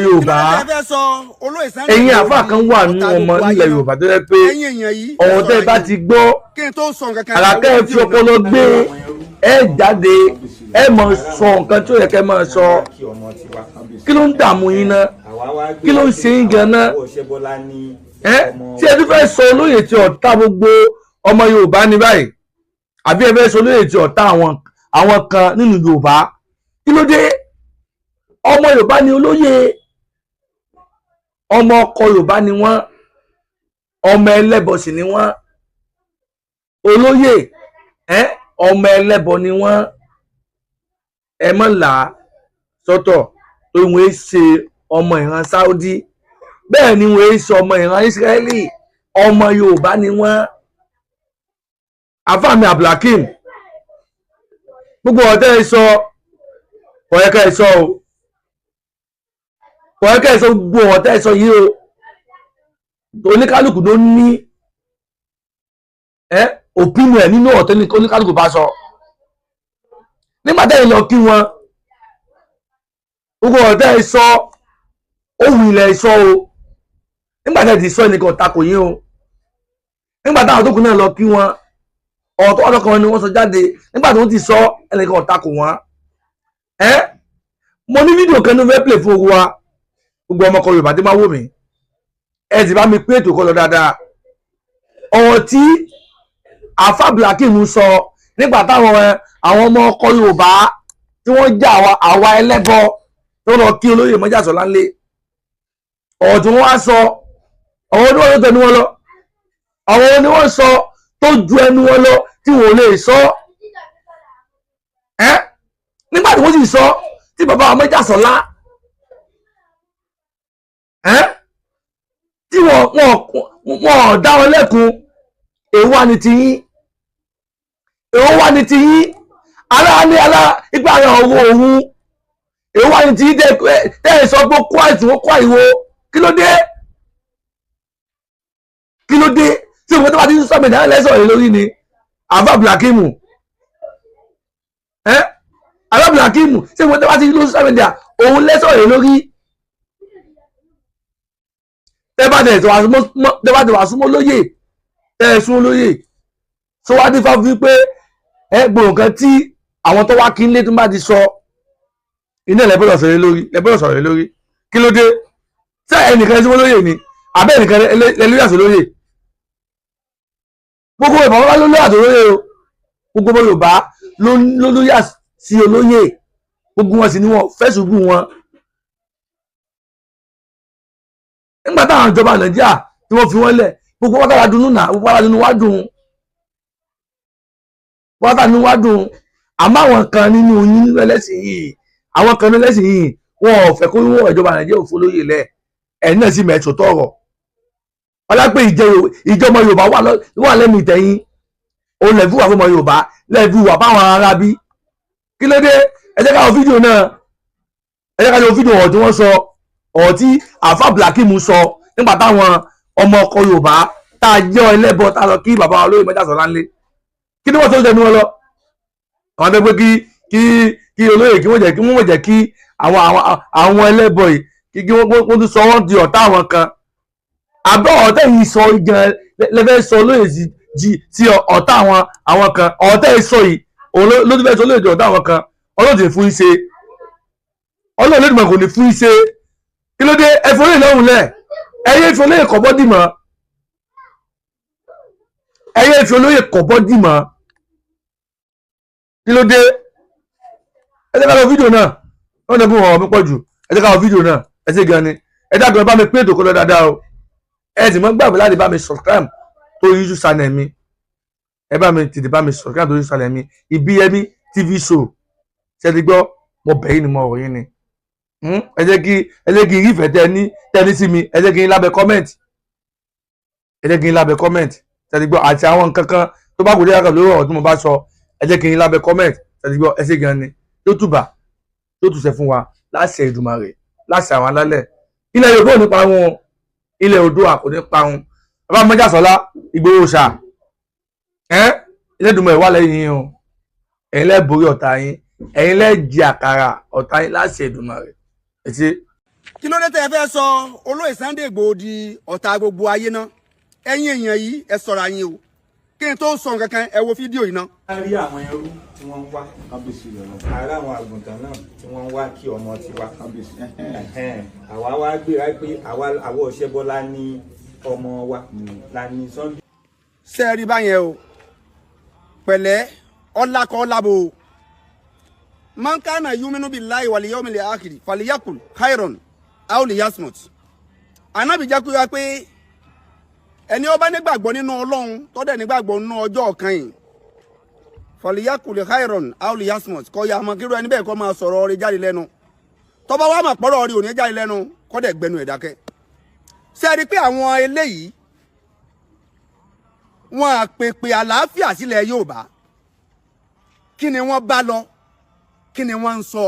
Yorùbá ẹ̀yin àfà kan wà nínú ọmọ nílẹ̀ Yorùbá tó yẹ pé ọ̀rọ̀ tẹ́ bá ti gbọ́ àràkẹ́ fi ọpọlọ gbé ẹ jáde ẹ mọ̀ sọ nǹkan tó yẹ kẹ́ máa sọ kí ló ń dààmú yín náà kí ló ń ṣe yín gan náà tí ẹ tún fẹ́ sọ olóyè tí ọ̀tá gbogbo ọmọ Yorùbá ní báyìí àbí ẹ fẹ́ sọ olóyè tí ọ̀tá àwọn kan nínú Yorùbá kí ló dé ọmọ Yorùbá ni olóyè ọmọ ọkọ Yorùbá ni wọ́n ọmọ ẹlẹ́bọ sì ni wọ́n olóyè ọmọ ẹlẹ́bọ ni wọ́n ẹ mọ̀ là sọ́tọ̀ òun ẹ ṣe ọmọ ìran Saudi bẹ́ẹ̀ ni wọ́n ẹ ṣe ọmọ ìran Israeli ọmọ Yorùbá ni wọ́n àfàmì Abudakeem gbogbo ọ̀tẹ́ ẹ sọ ọ̀yẹ́kẹ́ ẹ sọ o ọ̀yẹ́kẹ́ ẹ sọ gbogbo ọ̀tẹ́ ẹ sọ yìí o oníkálùkù ló ní opinion ẹ̀ nínú ọ̀tẹ́ ní oníkálùkù bá sọ nígbà tẹ́ ẹ lọ kí wọn gbogbo ọ̀tẹ́ ẹ sọ ohun ilẹ̀ ẹ sọ o nígbà tẹ́ ẹ ti sọ ẹnìkan takò yín o nígbà táwọn tó kù náà lọ kí wọn ọ̀tọ̀ ọlọ́kan ni wọ́n sọ jáde nígbà tí wọ́n ti sọ ẹnìkan ọ̀takò wọn mo ní fídíò kan ní fẹ́ play fún wa gbogbo ọmọkọ Yorùbá tí máa wò mí ẹ sì bá mi pé ètò kan lọ dáadáa ọ̀rọ̀ tí àfà Abudakeem sọ nígbà táwọn àwọn ọmọ ọkọ Yorùbá tí wọ́n já àwa ẹlẹ́bọ tó lọ kí olóyè Mọ́jàsọ́lá ńlé ọ̀rọ̀ tí wọ́n wá sọ ọ̀rọ̀ tí wọ́n lọ tẹnu wọn lọ ọ̀rọ̀ ni wọ́n sọ tó ju ẹnu wọn lọ tí wọn ò lè sọ nígbà tí wọ́n sì sọ tí bàbá wa Mọ́jàsọ́lá tí wọ́n dá wọn lẹ́kun èwo wá ní tiyín ara ní ipa àwọn owó òun èwo wá ní tiyín tẹ́ ẹ sọ pé kó àìsàn ó kó àìwo kí ló dé tí òun tó bá ti ń sọ́mì náà lẹ́sọ̀ rẹ̀ lórí ni àfà Abudakeem àfà Abudakeem tí òun tó bá ti ń sọ́mì náà òun lẹ́sọ̀ rẹ̀ lórí tẹ́ bá ti wà súnmọ́ lóyè tẹ́ ẹ sún lóyè tó wá dífá fún pé gbòòrò kan tí àwọn tó wá kí nílé tó bá ti sọ iná lẹ́bọ̀rọ̀ sọ̀rọ̀ lórí kí ló dé tí ẹnìkan súnmọ́ lóyè ni àbẹ́ ẹnìkan lẹ́lóyà sí lóyè gbogbo ìbọn wá ló lóyà tó lóyè o gbogbo ọmọ Yorùbá ló lóyà sí olóyè gbogbo wọn sì ni wọn fẹ́ ṣubú wọn nígbà táwọn ìjọba Nàìjíríà tí wọ́n fi wọ́n lẹ̀ gbogbo wọ́n tàbí dunú náà gbogbo wọ́n tàbí wá dùn àmọ́ àwọn kan nínú yín ẹlẹ́sìn yìí àwọn kan ẹlẹ́sìn yìí wọn ò fẹ́ kó wọ́n ìjọba Nàìjíríà ò fọlóyè lẹ̀ ẹ̀yin náà sì mẹ́tò tọ̀rọ̀ ọlápẹ ìjọmọ Yorùbá wà lẹ́nu ìtẹ̀yìn òun lẹ́fù wà fún ọmọ Yorùbá lẹ́fù wà fáwọn arábí kí ló dé ẹ jẹ́ ká wo fídíò náà ẹ jẹ́ ká wo fídíò ọ̀rọ̀ tí wọ́n sọ ọ̀rọ̀ tí àfà Abudakeem sọ nígbà táwọn ọmọ ọkọ Yorùbá tá a jẹ́ ẹlẹ́bọ tá a lọ kí bàbá wa olóyè Mọ́jàsọ́lá ńlé kí ni wọ́n tó tẹnu wọn lọ àwọn tó gbé kí olóyè kí wọ́n jẹ́ kí àwọn ẹlẹ́bọ yìí kí wọ́n tún sọ wọ́n di ọ̀tá àwọn kan àbẹ́ ọ̀tẹ́ yìí sọ gan lẹ́fẹ́ sọ olóyè sí ọ̀tá àwọn kan ọ̀tẹ́ yìí sọ yìí ló ti fẹ́ sọ olóyè di ọ̀tá àwọn kan ọlọ́dún fún iṣẹ́ ọlọ́dún kò ní fún iṣẹ́ kí ló dé ẹ̀fọ́ lè lọ́rùn lẹ̀ ẹ̀yẹ́ ìfẹ́ olóyè kọ̀ bọ́dì mọ́ ẹ̀yẹ́ ìfẹ́ olóyè kọ̀ bọ́dì mọ́ kí ló dé ẹ jẹ́ ká lọ fídíò náà wọ́n ní fún ọ̀rọ̀ mi pọ̀ jù ẹ jẹ́ ká lọ fídíò náà ẹ ṣe gan ni ẹ dágbọ́n bá mi pín ètò kọ́ lọ dáadáa o ẹ sì mọ́ gbàgbé láti bá mi subscribe tó YouTube channel mi ẹ bá mi tètè bá mi subscribe tó YouTube channel mi Ibiyemi TV show ṣe ti gbọ́ mo bẹ̀ yín ni mo rọ̀ yín ni ẹ jẹ́ kí rí ìfẹ́ tẹ́ni sí mi ẹ jẹ́ kí n lábẹ́ comment ṣe ti gbọ́ àti àwọn nǹkan kan tó bá kò dé àkàtà lórí ọ̀rọ̀ tí mo bá sọ ẹ jẹ́ kí n lábẹ́ comment ṣe ti gbọ́ ẹ ṣe gan ni yóò túṣẹ fún wa láṣẹ Èdùmàrè láṣẹ àwọn alálẹ̀ ilẹ̀ Yorùbá ò ní parun ilẹ̀ Oòduà kò ní parun bàbá Mọ́jàsọ́lá Ìgbòho ṣá ilẹ̀ Èdùmàrè wà lẹ́yìn yín o ẹ̀yin lẹ́ borí ọ̀tá yín ẹ̀yin lẹ́ jẹ àkàrà ọ̀tá yín láṣẹ Èdùmàrè ẹ ṣé. kí ló dé tẹ́ fẹ́ sọ olóyè Sunday Igboho di ọ̀tá gbogbo ayé náà ẹ̀yin èèyàn yìí ẹ ṣọ́ra yín o kí n tó sọ nǹkan kan ẹ wo fídíò yìí náà. a rí àwọn ẹrú tí wọ́n ń wá kábíyèsí rẹ̀ lọ. àárẹ̀ àwọn àgùntàn náà tí wọ́n ń wá kí ọmọ ti wá kábíyèsí. àwa wá gbéra pé àwa Ọ̀ṣẹ́bọ́lá ní ọmọ wa la ní Sunday. ṣé ẹ rí báyẹn o pẹ̀lẹ́ ọlákọ ọlábò man kana yuminu billahi wal yawmil akhir falyakul khairan aw liyasmut. Ànábì jẹ́ kó yé wa pé ẹni ó bá nígbàgbọ́ nínú Ọlọ́run tó dẹ̀ nígbàgbọ́ nínú ọjọ́ kan yìí falyakul khairan aw liyasmut kó ya mọ́ kíru ẹni bẹ́ẹ̀ kó máa sọ̀rọ̀ rẹ̀ jáde lẹ́nu tó bá wá mà pọ̀rọ̀ rí òní jáde lẹ́nu kó dẹ̀ gbẹnu ẹ̀ dákẹ́. ṣé ẹ rí pé àwọn eléyìí wọn àpèpè àlàáfíà sílẹ̀ Yorùbá kí ni wọ́n bá lọ kí ni wọ́n ń sọ.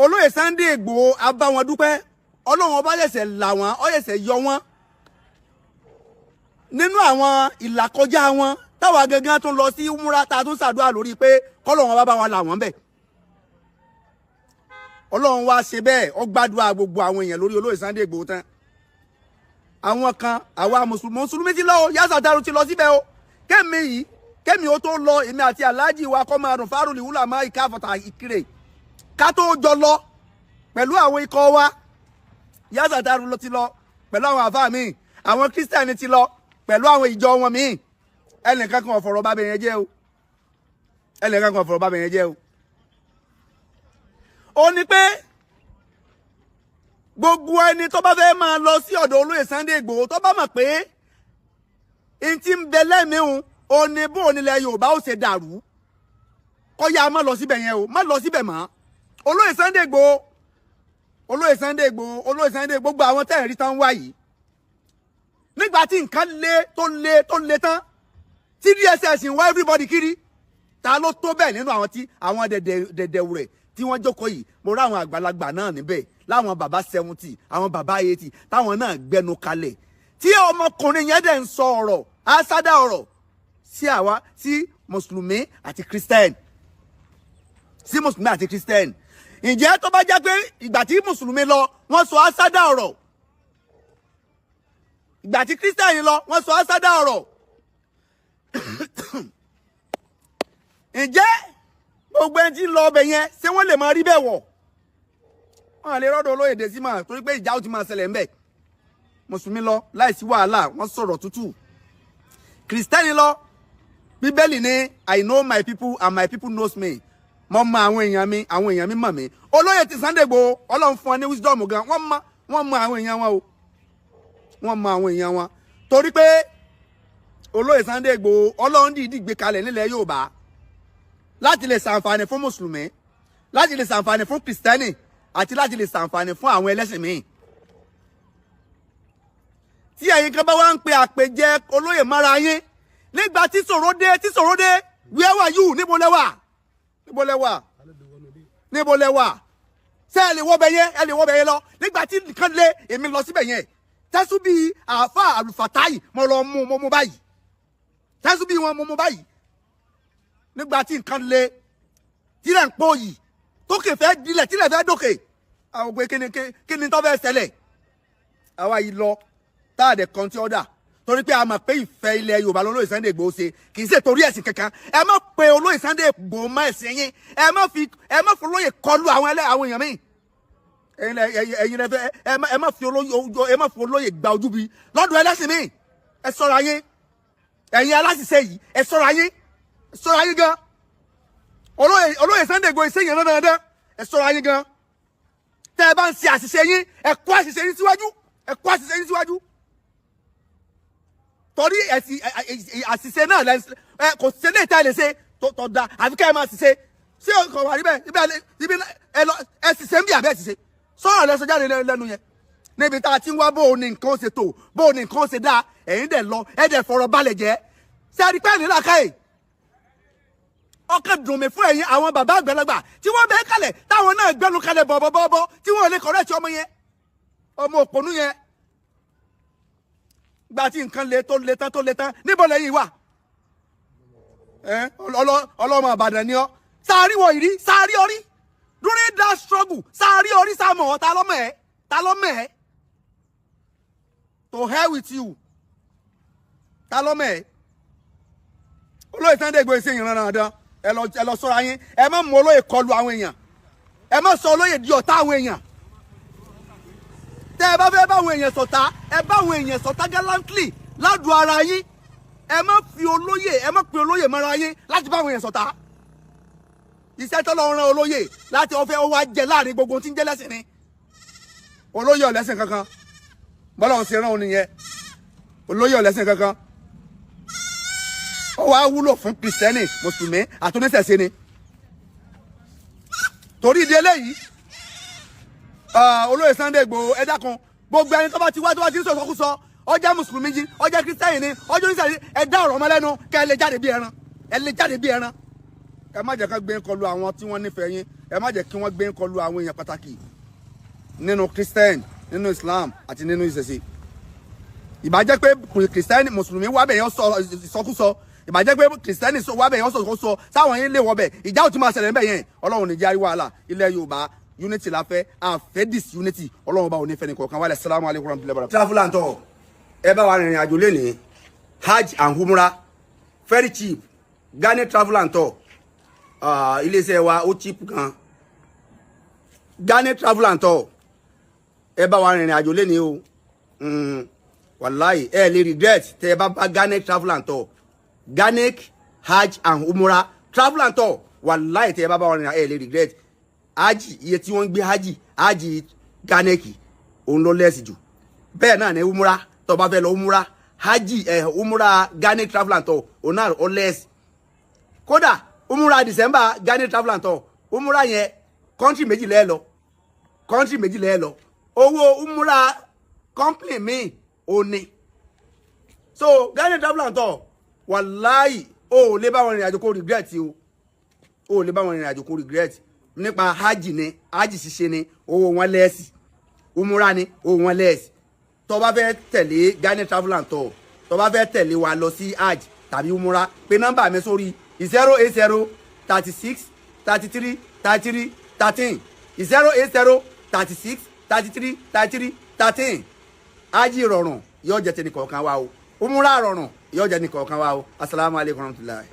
olóyè Sunday Igboho abá wọn dúpẹ́ Ọlọ́run ọba ṣẹ̀ṣẹ̀ là wọ́n ó ṣẹ̀ṣẹ̀ yọ wọ́n nínú àwọn ìlàkọjá wọn táwa gangan tún lọ sí múra tá a tún ṣàdúrà lórí pé k'Ọlọ́run ọba bá wọn là wọ́n bẹ̀. Ọlọ́run wá ṣe bẹ́ẹ̀ ó gbàdúrà gbogbo àwọn èèyàn lórí olóyè Sunday Igboho tán. àwọn kan àwa mùsùlùmí ti lọ o Yasa Daru ti lọ síbẹ̀ o kẹ́mi ó tó lọ èmi àti aláàjì wa kọ́ máa dùn fárúlì wúlà máa ìka àfọ̀tà ìkirè ká tó jọ lọ pẹ̀lú àwọn ikọ̀ wa Yasa Daru ló ti lọ pẹ̀lú àwọn àfáà míì àwọn kírísítẹ́nì ti lọ pẹ̀lú àwọn ìjọ wọn míì ẹnìkan kan ọ̀fọ̀rọ̀ bá bẹ̀yẹn jẹ́ o ẹnìkan kan ọ̀fọ̀rọ̀ bá bẹ̀yẹn jẹ́ o. ó ní pé gbogbo ẹni tó bá fẹ́ máa lọ sí ọ̀dọ̀ olóyè Sunday Igboho tó bá mọ̀ pé n ti ń bẹ lẹ́mìíhun òní bó onílẹ̀ Yorùbá ó ṣe dàrú kó yá má lọ síbẹ̀ yẹn o má lọ síbẹ̀ mọ́ olóyè Sunday Igboho olóyè Sunday Igboho olóyè Sunday gbogbo àwọn tẹ́ẹ̀rí tán wá yìí nígbà tí nǹkan le tán tí DSS ń wá everybody kiri ta ló tó bẹ́ẹ̀ nínú àwọn tí àwọn dẹ̀dẹ̀wù rẹ̀ tí wọ́n jókòó yìí mo rá àwọn àgbàlagbà náà níbẹ̀ láwọn bàbá 70 àwọn bàbá 80 táwọn náà gbẹnu kalẹ̀ tí ọmọkùnrin yẹn dẹ̀ ń sọ ọ̀rọ̀ asádà ọ̀rọ̀ sí àwa sí mùsùlùmí àti kírísítẹ́nì sí mùsùlùmí àti kírísítẹ́nì ǹjẹ́ tó bá jẹ́ pé ìgbà tí mùsùlùmí lọ wọ́n sọ asádà ọ̀rọ̀ ìgbà tí kírísítẹ́nì lọ wọ́n sọ asádà ọ̀rọ̀ ǹjẹ́ gbogbo ẹni tí ń lọ ọbẹ̀ yẹn ṣé wọ́n lè máa rí bẹ́ẹ̀ wọ̀ wọ́n lè rọ́dọ̀ olóyè dé sí máa torí pé ìjà ó ti máa ṣẹlẹ̀ ńbẹ̀ mùsùlùmí lọ láìsí wàhálà wọ́n sọ̀rọ̀ tútù kìrìsìtẹ́nì lọ bíbélì ní I know my people and my people knows me mo mọ àwọn èèyàn mi mọ̀ mí olóyè ti Sunday Igboho Ọlọ́run fún ọ ní wisdom gan wọ́n mọ àwọn èèyàn wọn o wọ́n mọ àwọn èèyàn wọn torí pé olóyè Sunday Igboho Ọlọ́run dìídì gbé kalẹ̀ nílẹ̀ Yorùbá láti lè ṣàǹfààní fún mùsùlùmí láti lè ṣàǹfààní fún kìrìsìtẹ́nì àti láti lè ṣàǹfààní fún àwọn ẹlẹ́sìn míì. tí ẹ̀yin kan bá wá ń pe àpèjẹ olóyè mára yín nígbà tí ṣòro dé where were you níbo lẹ́wà ṣé ẹ lè wọ́ bẹ yẹn lọ nígbà tí nǹkan lé èmi lọ síbẹ̀ yẹn tẹ́sù bíi àáfà àlùfàtáì mo lọ mú báyìí tẹ́sù bíi wọn mú báyìí nígbà tí nǹkan lé tílẹ̀ ń pọ̀ yìí tókè fẹ́ dilẹ̀ tílẹ̀ fẹ́ dókè àwọn ògbé kíni tó fẹ́ ṣẹlẹ̀ àwa yìí lọ tá a dẹ̀ kan tí ó dà torí pé a mọ̀ pé ìfẹ́ ilẹ̀ Yorùbá lọ́lọ́yè Sunday Igboho ṣe kì í ṣe torí ẹ̀sìn kankan ẹ má pe olóyè Sunday Igboho má ẹ̀sìn yín ẹ má fi olóyè kọlu àwọn èèyàn míì ẹ̀yin lẹ fẹ́ ẹ má fi olóyè gba ojú bi lọ́dún ẹlẹ́sìn míì ẹ ṣọ́ra yín ẹ̀yin aláṣìṣe yìí ẹ ṣọ́ra yín gan olóyè Sunday Igboho ìṣèyàn dandan ẹ ṣọ́ra yín gan tẹ́ ẹ bá ń ṣe àṣìṣe yín ẹ kó àṣìṣe yín síwájú torí àṣìṣe náà kò sí lè tẹ́ ẹ lè ṣe tó da àfi kẹ́ ẹ máa ṣìṣe ṣé ọkọ̀ wà níbẹ̀ ibi ẹ ṣìṣe ń bí àbẹ́ ṣìṣe sọ̀rọ̀ lẹ́sọ jáde lẹ́nu yẹn níbi tá a ti ń wá bó o ní nǹkan ṣe tó bó o ní nǹkan ṣe dáa ẹ̀yin dẹ̀ lọ ẹ̀ dẹ̀ fọ̀rọ̀ balẹ̀ jẹ́ ṣé a rí pẹ́ẹ́nì làkàyè ọkàn dùn mí fún ẹ̀yin àwọn bàbá àgbàlagbà tí wọ́n bẹ́ẹ̀ kalẹ̀ táwọn náà gbẹ́nu kalẹ̀ bọ̀bọ̀bọ̀ tí wọ́n lè kọ̀rẹ́ẹ̀tì ọmọ yẹn ọmọ òpònú yẹn gba tí nǹkan le tán níbo lẹ́yìn wà ọlọ́mọ Ìbàdàn ni ọ́ sáárí wọ ìrí sáárí orí during that struggle sáré orí sámọ̀ ta ló mọ̀ ẹ́ to hell with you ta ló mọ̀ ẹ́ olóyè Sunday Igboho ṣe ìran dandan ẹ lọ sọ́ra yín ẹ má mú olóyè kọlu àwọn èèyàn ẹ má sọ olóyè di ọ̀tá àwọn èèyàn tẹ́ ẹ bá fẹ́ bá àwọn èèyàn ṣọ̀tá ẹ bá àwọn èèyàn ṣọ̀tá gallantly ládùn ara yín ẹ má fi olóyè ẹ má pe olóyè mọ́ra yín láti bá àwọn èèyàn ṣọ̀tá iṣẹ́ tọ́lọ́run rán olóyè láti ọ̀fẹ́ ó wá jẹ láàrin gbogbo tí ń jẹ́ lẹ́sìn ni olóyè ọ̀lẹ́sìn kankan bọ́lá ń ṣe rán òun nìyẹn olóyè ọ̀lẹ́sìn kankan ó wá wúlò fún kìrìsìtẹ́nì mùsùlùmí àtúnṣẹ̀ṣe ni torí ìdí eléyìí olóyè Sunday Igboho ẹ dákun gbogbo ẹni tó bá ti wá tó bá ti ń sọ̀sọ́kúsọ ó jẹ́ mùsùlùmí jí ó jẹ́ kìrìsìtẹ́nì ni ó jẹ́ oníṣàlẹ̀ ẹ dá ọ̀rọ̀ ọmọ lẹ́nu kẹ́ ẹ lè jáde bí ẹran ẹ má jẹ́ ká gbé ń kọlu àwọn tí wọ́n nífẹ̀ẹ́ yín ẹ má jẹ́ kí wọ́n gbé ń kọlu àwọn èèyàn pàtàkì nínú Christian nínú Islam àti nínú ìṣẹ̀ṣe ìbàjẹ́ pé Christian mùsùlùmí wá bẹ̀ yẹn sọ ìsọkúsọ ìbàjẹ́ pé Christian wá bẹ̀ yẹn sọ ìsọkúsọ sáwọn yín lè wọ bẹ̀ ìjà ò ti máa ṣẹlẹ̀ ń bẹ̀ yẹn Ọlọ́run ní járí wàhálà ilẹ̀ Yorùbá unity la fẹ́ àfẹ́ disunity Ọlọ́run bá òní fẹ́ni kọ̀ọ̀kan wálẹ̀ salamu alaykum warahmatullahi wabarakatuh. travel and tour ẹ bá wa rìnrìn àjò lẹ́nìí hajj and umrah very cheap Ghana travel and tour iléeṣẹ́ wa ó cheap gan Ghana travel and tour ẹ bá wa rìnrìn àjò lẹ́nìí o wàláì ẹ lè regret tẹ ẹ bá bá Ghana travel and tour Ghana hajj and umrah travel and tour wàláì tẹ ẹ bá bá wa rìnrìn ẹ lè regret hajj iye tí wọ́n ń gbé hajj Ghana kì òun ló lẹ́sì jù bẹ́ẹ̀ náà ní umrah tó bá fẹ́ lọ umrah hajj umrah Ghana travel and tour òun náà ó lẹ́sì kódà umrah December Ghana travel and tour umrah yẹn country méjì lẹ́ẹ̀ lọ owó umrah company mi ò ní so Ghana travel and tour wàláì o lè bá wọn rìnrìn àjò kó regret o lè bá wọn rìnrìn àjò kó regret nípa hajj ni hajj ṣíṣe ni owó wọn lẹ́ẹ̀sì umrah ni owó wọn lẹ́ẹ̀sì tó bá fẹ́ tẹ̀lé Ghana travel and tour tó bá fẹ́ tẹ̀lé wa lọ sí hajj tàbí umrah pé nọ́mbà mi sórí 080 36 33 33 13 080 36 33 33 13 ají rọrùn yóò jẹ́ tẹnì kọ̀ọ̀kan wa o umrah rọrùn yóò jẹ́ tẹnì kọ̀ọ̀kan wa o assalamu alaikum warahmatullahi